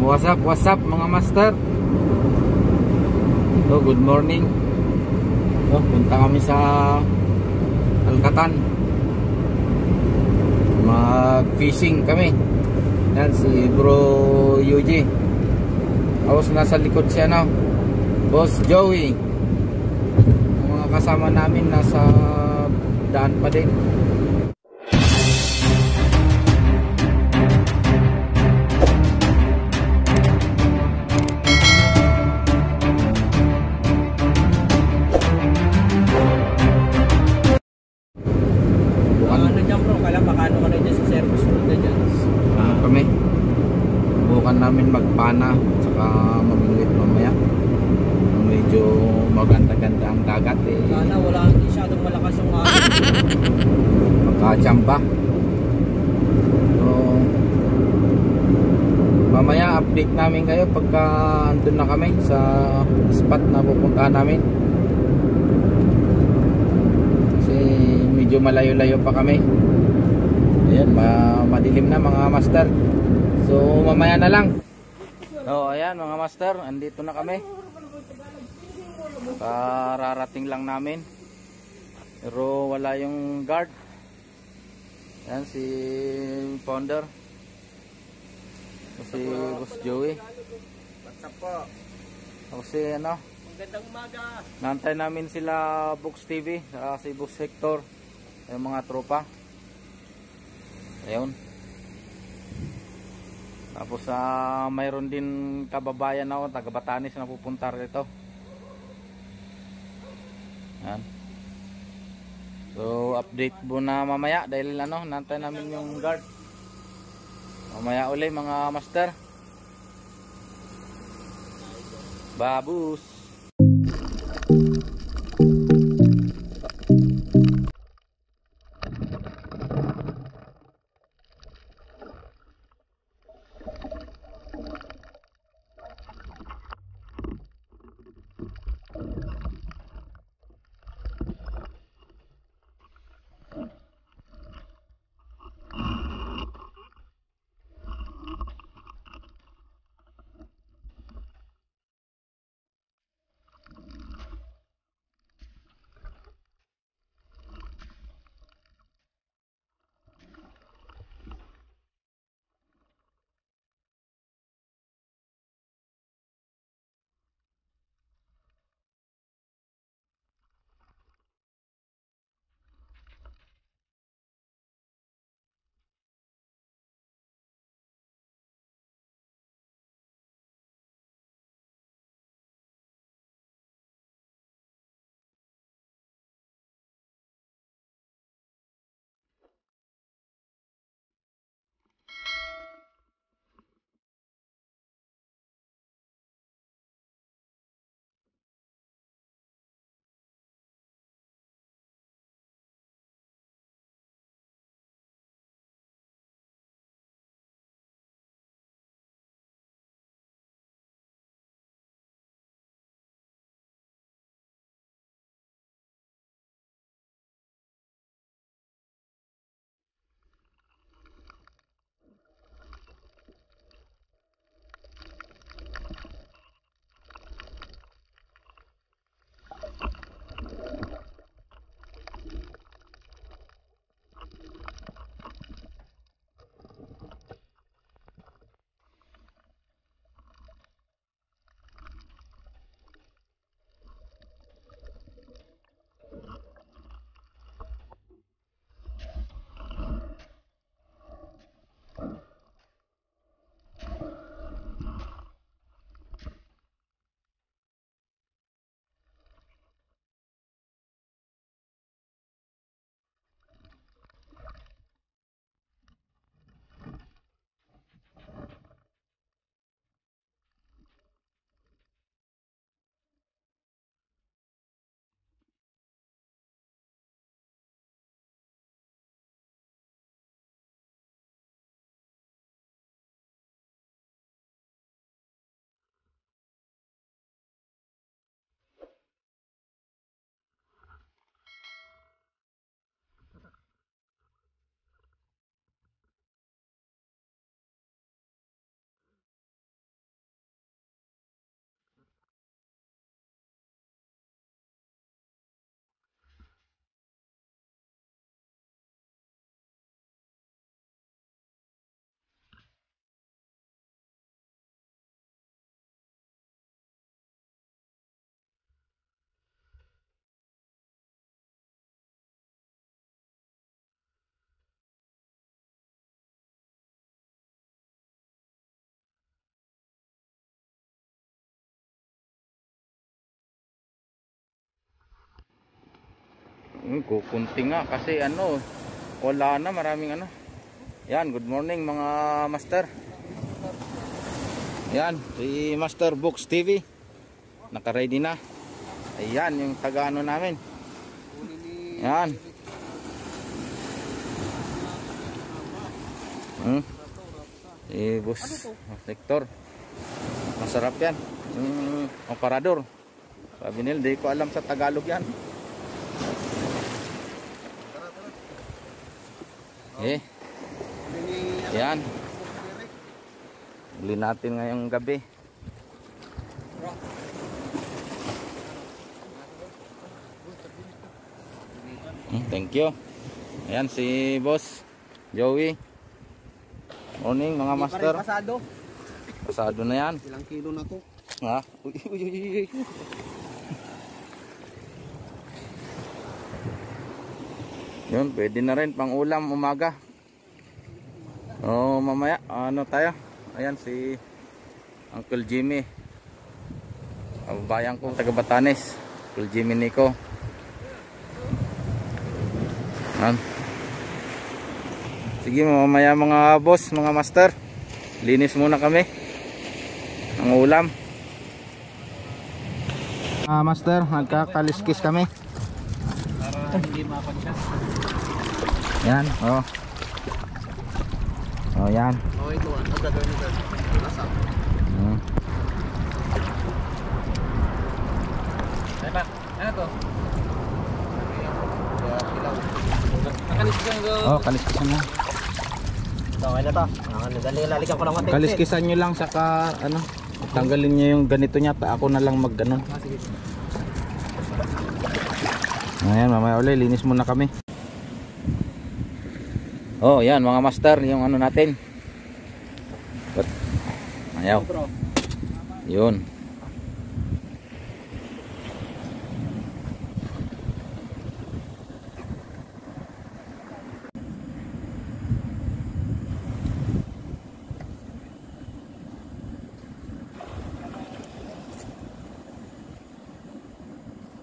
What's up mga master? So, good morning. So, punta kami sa Alcatan. Mag-fishing kami. Yan si Bro Yuji. Tapos nasa likod siya na Boss Joey. Ang mga kasama namin nasa daan pa din. Namin magpana saka mamingwit mamaya. Medyo maganda-ganda ang dagat eh. Sana wala masyadong malakas yung magkachamba. So mamaya update namin kayo pagka andun na kami sa spot na pupuntahan namin. Kasi medyo malayo-layo pa kami. Ayan, madilim na mga master. So mamaya na lang. So ayan mga master, andito na kami. Kararating lang namin. Pero wala yung guard. Ayan si founder. Si Boss Joey. What's up po? Ako si ano? Magandang umaga. Nantay namin sila Box TV, si Box Hector, yung mga tropa. Ayun. Tapos mayroon din kababayan ako, taga Batanes na pupunta rito. Yan. So update muna mamaya dahil ano, nantay namin yung guard. Mamaya uli mga master. Babus. Kukunti nga kasi ano, wala na, maraming ano. Yan, good morning mga master. Yan, si Master Books TV. Naka-ready na. Ayan, yung taga-ano namin. Yan. Bus Sector. Masarap yan. Yung operador. Sabi nila, di ko alam sa Tagalog yan. Yan. Uli natin ngayong gabi. Thank you. Ayan si Boss Joey. Morning mga master. Pasado. Pasado na yan. Ilang kilo na to? Ha? Uy. Yun, pwede na rin pang ulam umaga. Oh, mamaya ano tayo? Ayan si Uncle Jimmy. Kababayan ko taga Batanes. Uncle Jimmy Nico. Sige mamaya mga boss, mga master, linis muna kami ang ulam. Master, nagkakaliskis kami para hindi mapagkas. Yan, oh. Oh, yan. Oh, ito ang gagawin nito. Nasa. Diba? Ano to? Oh, kaliskisan mo. Okay na to. Lalagyan ko lang konti. Kaliskisan nyo lang saka ano, tanggalin nyo yung ganito niya. Ako na lang mag ano. Sige. Ayan, mamaya ulit linis muna kami. Oh, yan mga master, yung ano natin. Ayaw. Yun.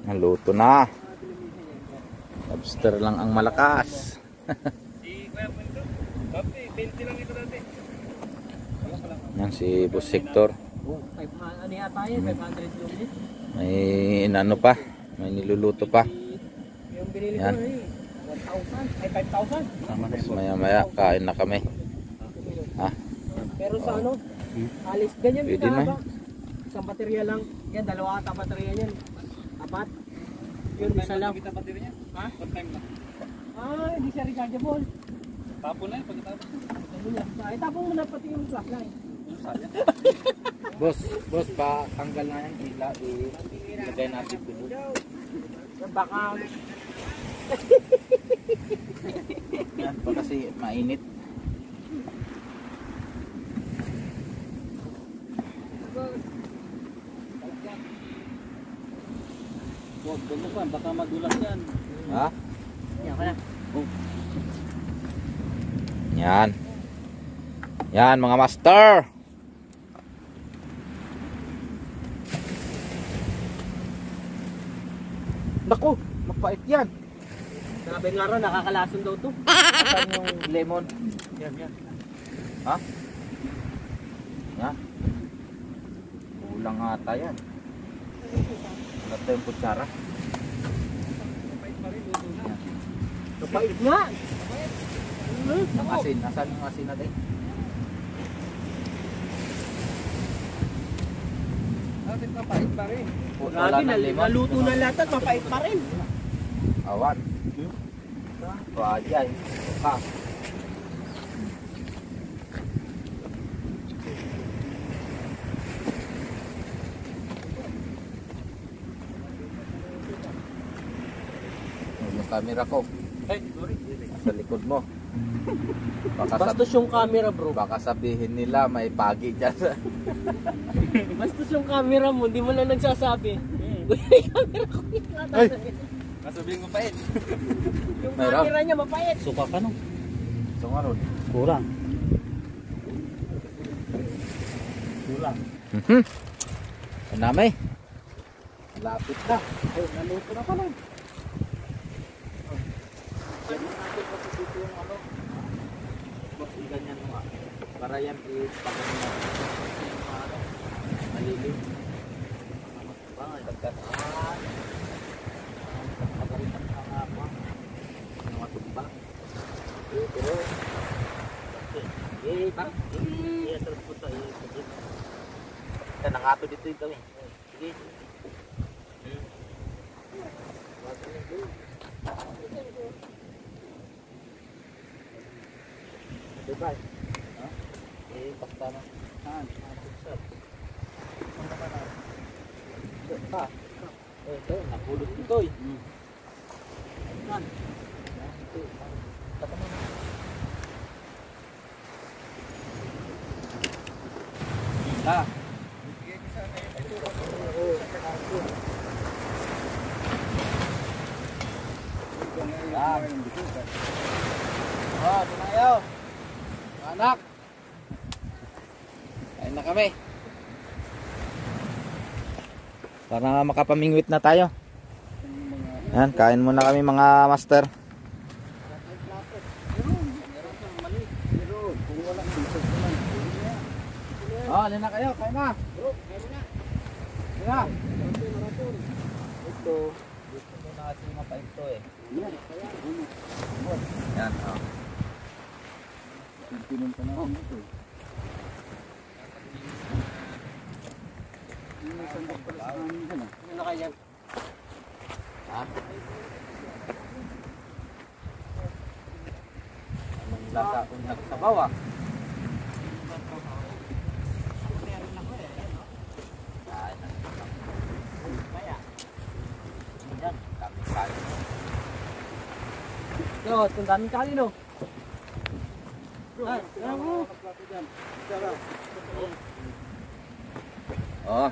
Naluto na. Lobster lang ang malakas. Si Kuya Punto. Kape, 20 lang ito dati. Yan si Bus Sector. Ano yata yun? 500 units? May inano pa. May niluluto pa. Yung binili ko Yan. 1,000. Ay 5,000. Maya maya kain na kami. Ha? Pero sa ano? Alis ganyan. Pwede na. Isang baterya lang. Yan, dalawa ata baterya yan. Apat. Yun, isa lang. Ha? Hindi siya rechargeable. Tapon na yun pagkatapos. Ay, tapon mo na pati yung flashlight. Boss, pa tanggal na yan. Ilagay natin dito. Baka Yan pa kasi mainit. huwag mo pa, baka madulas yan. Ha? Yan ka na. Yan. Yan mga master. Naku, mapait yan. Sabi nga rin, nakakalason daw to. Saan yung lemon? Yan. Ha? Yan. Kulang ata yan. Wala tayong kutsara. Kapait nga. Ang asin. Nasaan yung asin natin? Bakit mapait pa rin? Wala Grabe, ng lemon. naluto na lahat at mapait pa rin. Awan. Wajay. Ha. Yung camera ko. Ay, sorry. Sa likod mo. Bastos yung camera, bro. Baka sabihin nila may pagi dyan. Bastos yung camera mo, hindi mo lang nagsasabi. Yung camera ko yung Kasabihin ko pa eh. Yung Mayroon? camera niya mapait. Suka ka no? So nga ron. Kurang. Kurang. Anamay. Lapit na. Oh, naluto na pala. Yan natin kasi dito yung ano. Boss, ganyan mo nga. Para yan ipagano natin. Yung ano, malilim. Mga dagdagan. Pagalitan ka nga po. Yung matumba. Pero, iya terus puto iya. Kita nangato dito yung kami. Sige. Diba? Basta na. Ito, napulot dito eh. Ah. Oh, doon na kayo. Anak. Kain na kami. Para makapamingwit na tayo. Yan, kain muna kami mga master. Oh, alin na kayo, kain na. Bro, kain na. Kain na. Ito, gusto mo natin mapaito eh. Yan, oh. Pinunta na ako dito eh. Ano na kayo? Ha? Anong lasa kung nagsabaw ah? Yo, tundaan kali no. Oh.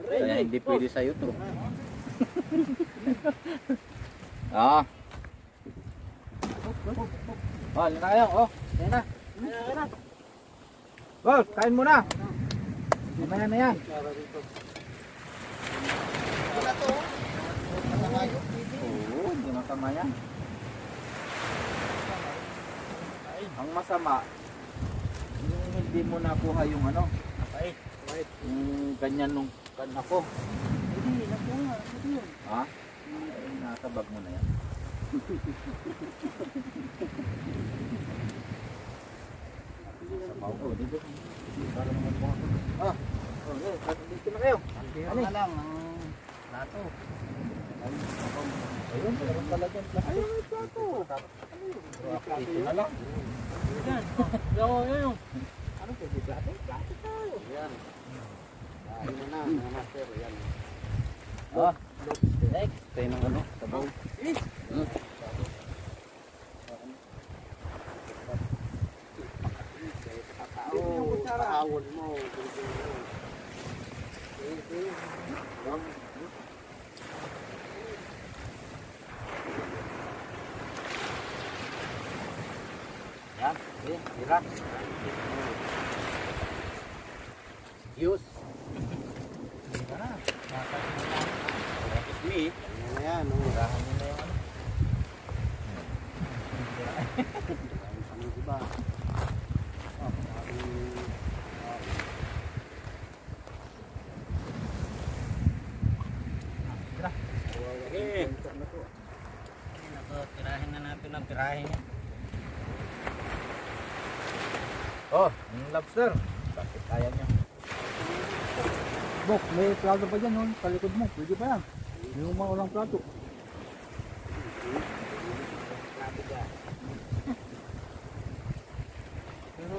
Kaya hindi pwede sa'yo to. Ah. Oh, alin na kayo. Oh, yan na. Oh, kain muna. Mamaya na yan. Oo, hindi masama yan. Ang masama, yung hindi mo nakuha yung ano, yung ganyan nung kan ako. Hindi, nakuha. Ha? Ay, nasa bag mo na yan. Oh, dito. Para naman po. Ah, okay, dito na kayo. Ano na lang ang plato. Ayun, meron pala dyan plato. Ayun, may plato. Ito na lang. Yan. Yo. Ano pwede plato? Plato tayo. Yan. Ayun na, mga master. Yan. Ah, next. Tayo ng ano, sabaw. Ahon mo. Yan, hirap. Use. Me. Yan, urahan mo na yung ano. Ano diba? Tirahin na natin ang tirahin niya. Oh, yung lobster. Bakit kaya niya? Bok, may plato pa dyan, no? Sa likod mo, pwede pa yan. Yung mga walang plato. Pero,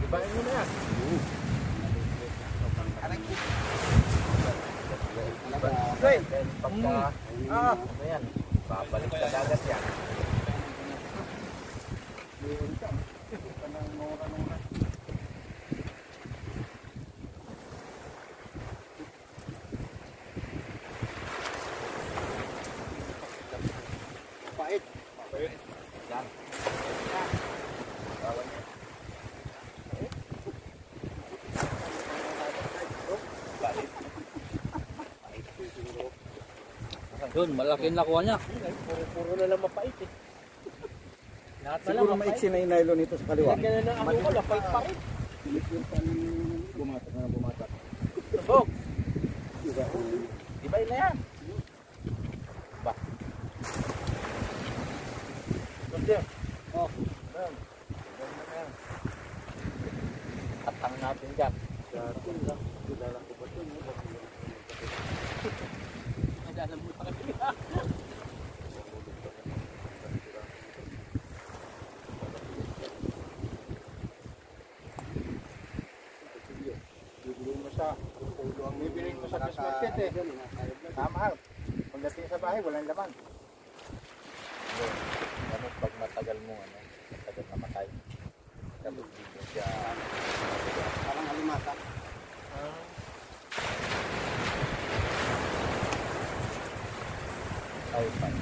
ibahin mo na yan. Pagka, ano yan, babalik sa dagat yan. Yun, malaki yung nakuha niya. Puro na lang mapait eh. Siguro maiksi na yung nylon nito sa kaliwa. Ganyan na ako, lapait pa rin. Bumatak na bumatak. Tusok. Ibay na yan. Ba. Tusok. Oh. Ayan. Atang natin dyan. Kilala ko ba ito? Alam mo pa kami. Bibiling ko sa fish market eh. Mahal. Pagdating sa bahay, walang laman. Ano pag matagal mo, matagal namatay. Tapos dito siya. Parang alimata. Ay, fine.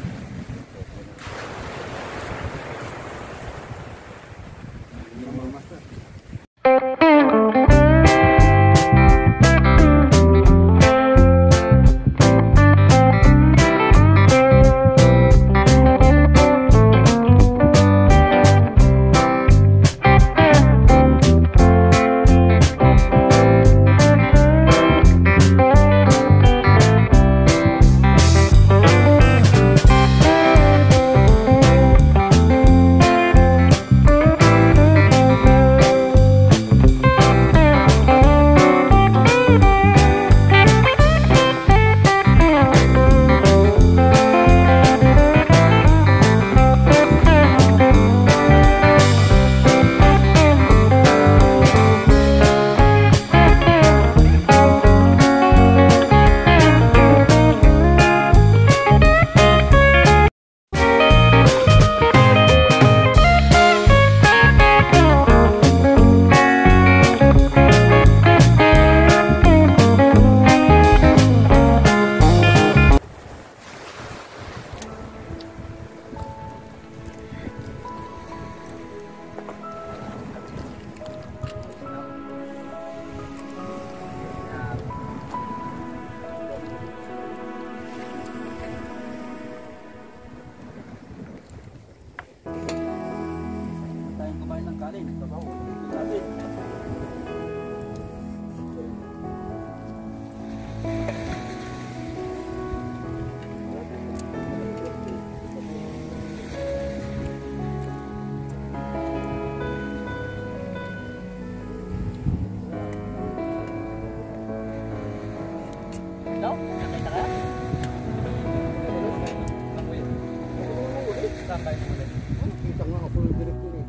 Kita nga ako yung direktor eh.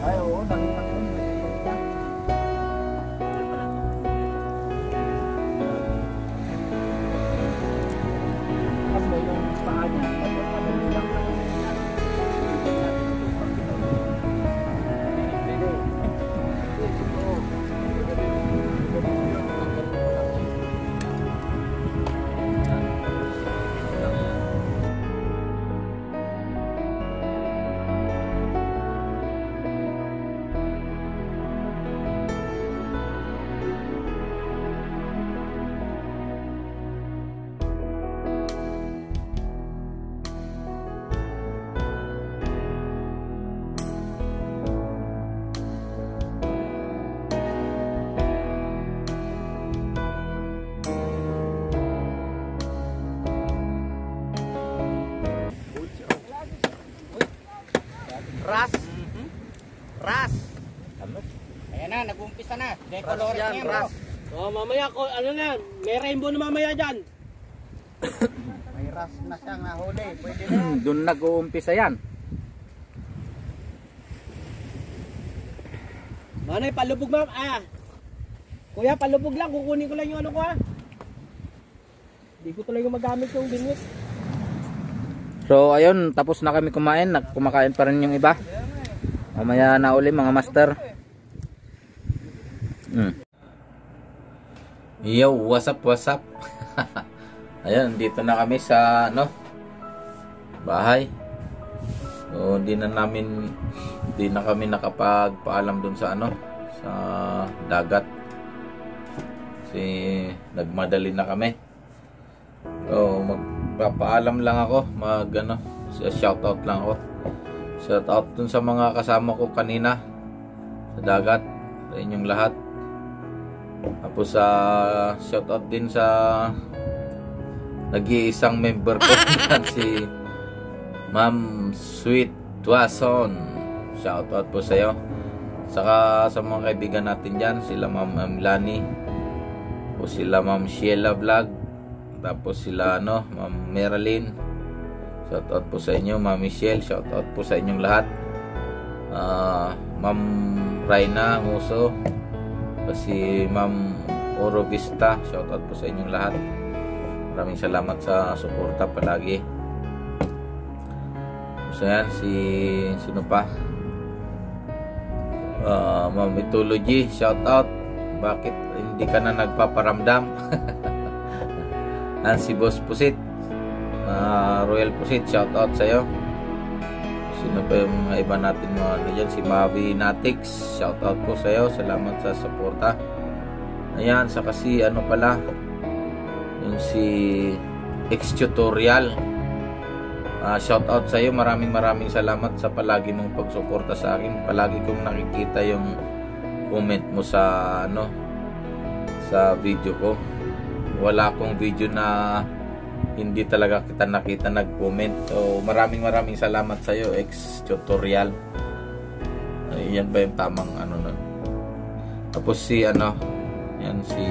Ay, oo, nakita ko. Ras. Ras. Ayan na, nag-uumpisa na. Decolores Ras yan, niya, ras. bro. Oh, mamaya ko, ano na yan? May rainbow na mamaya dyan. May ras na siyang nahuli. Pwede na. Doon nag-uumpisa yan. Manay, palubog ma'am. Kuya, palubog lang. Kukunin ko lang yung ano ko Hindi ko tuloy magamit yung binwit. So ayun, tapos na kami kumain. Kumakain pa rin yung iba. Mamaya na uli mga master. Yo, what's up? Ayan, dito na kami sa bahay. So, hindi na kami nakapagpaalam dun sa sa dagat. Kasi nagmadali na kami. So, magpapaalam lang ako, shoutout lang ako. Shoutout dun sa mga kasama ko kanina sa dagat, sa inyong lahat. Tapos shoutout din sa nag-iisang member ko si Ma'am Sweet Tuason. Shoutout po sa iyo. Saka sa mga kaibigan natin dyan, sila Ma'am Lani, o sila Ma'am Sheila Vlog, tapos sila Ma'am Meralyn. Shoutout po sa inyo, Ma'am Michelle. Shoutout po sa inyong lahat. Ma'am Raina Nguso, si Ma'am Oro Vista, shoutout po sa inyong lahat. Maraming salamat sa suporta palagi. So yan, sino pa? Ma'am Mythology, shoutout. Bakit hindi ka na nagpaparamdam? Si Boss Pusit, Royal Pusit, shoutout sa iyo. Sino pa yung mga iba natin dyan? Si Mavi Natix, shoutout po sa iyo. Salamat sa suporta. Ayan, saka si yung si X-Tutorial, shoutout sa iyo. Maraming salamat sa palagi mong pagsuporta sa akin. Palagi kong nakikita yung comment mo sa sa video ko. Wala akong video na hindi talaga kita nakita nag-comment. So maraming salamat sa iyo, X-Tutorial. Yan ba yung tamang Tapos si yan si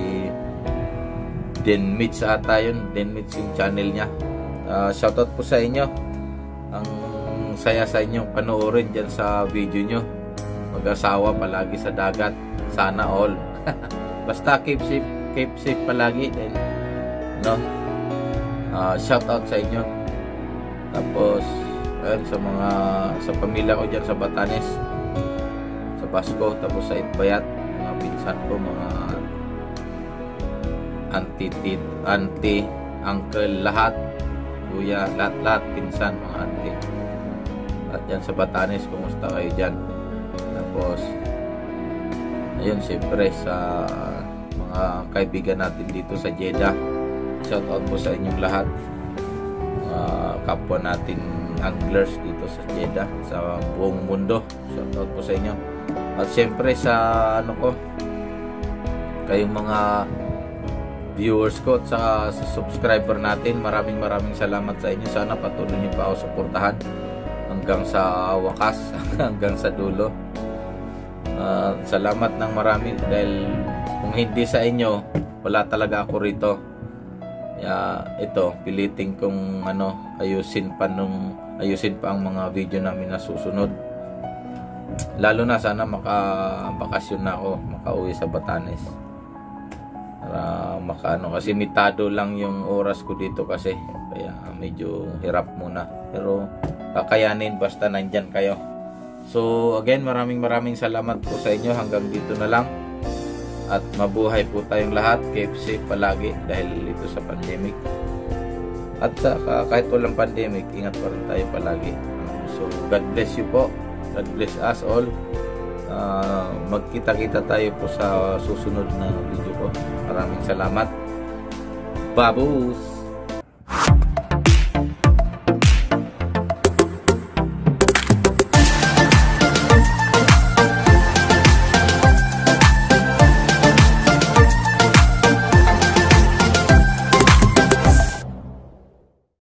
Denmits ata yun. Denmits yung channel niya. Shoutout po sa inyo. Ang saya sa inyong panoorin dyan sa video nyo. Mag-asawa palagi sa dagat. Sana all. Basta keep safe palagi. Then shoutout sa inyo. Tapos ayun, sa pamilya ko dyan sa Batanes, sa Basco, tapos sa Itbayat, mga pinsan ko, mga auntie, uncle, lahat, kuya, lahat pinsan, mga auntie. At yan sa Batanes, kumusta kayo dyan? Tapos ayun, siyempre sa mga kaibigan natin dito sa Jeddah, shoutout po sa inyong lahat. Kapwa natin anglers dito sa Jeddah, sa buong mundo, shoutout po sa inyo. At syempre sa kayong mga viewers ko at sa subscriber natin, maraming salamat sa inyo. Sana patuloy niyo pa ako suportahan hanggang sa wakas, hanggang sa dulo. Salamat ng marami, dahil kung hindi sa inyo, wala talaga ako rito. Ito, piliting kong ayusin pa ang mga video namin na susunod. Lalo na sana makabakasyon na ako, makauwi sa Batanes. Para kasi mitado lang yung oras ko dito kasi, kaya medyo hirap muna. Pero kakayanin basta nandyan kayo. So again, maraming salamat po sa inyo. Hanggang dito na lang. At mabuhay po tayong lahat. Keep safe palagi dahil dito sa pandemic. At kahit walang pandemic, ingat pa rin tayo palagi. So God bless you po. God bless us all. Magkita-kita tayo po sa susunod na video ko. Maraming salamat. Babus!